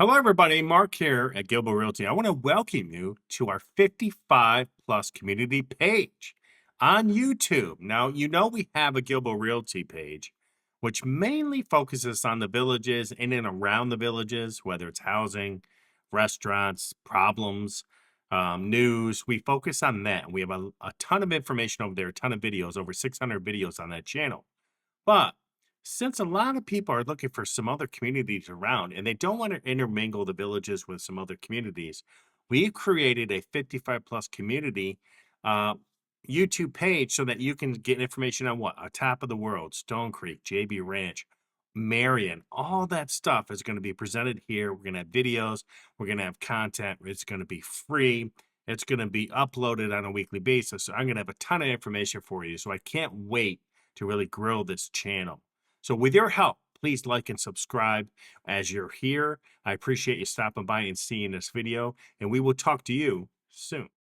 Hello, everybody. Mark here at Gilbo Realty. I want to welcome you to our 55 plus community page on YouTube. Now, you know we have a Gilbo Realty page, which mainly focuses on the villages in and around the villages, whether it's housing, restaurants, problems, news. We focus on that. We have a ton of information over there, a ton of videos, over 600 videos on that channel. But since a lot of people are looking for some other communities around and they don't want to intermingle the villages with some other communities, we've created a 55 plus community uh, YouTube page so that you can get information on what? A top of the world, Stone Creek, JB Ranch, Marion, all that stuff is going to be presented here. We're going to have videos, we're going to have content, it's going to be free. It's going to be uploaded on a weekly basis. So I'm going to have a ton of information for you. So I can't wait to really grow this channel. So with your help, please like and subscribe as you're here. I appreciate you stopping by and seeing this video, and we will talk to you soon.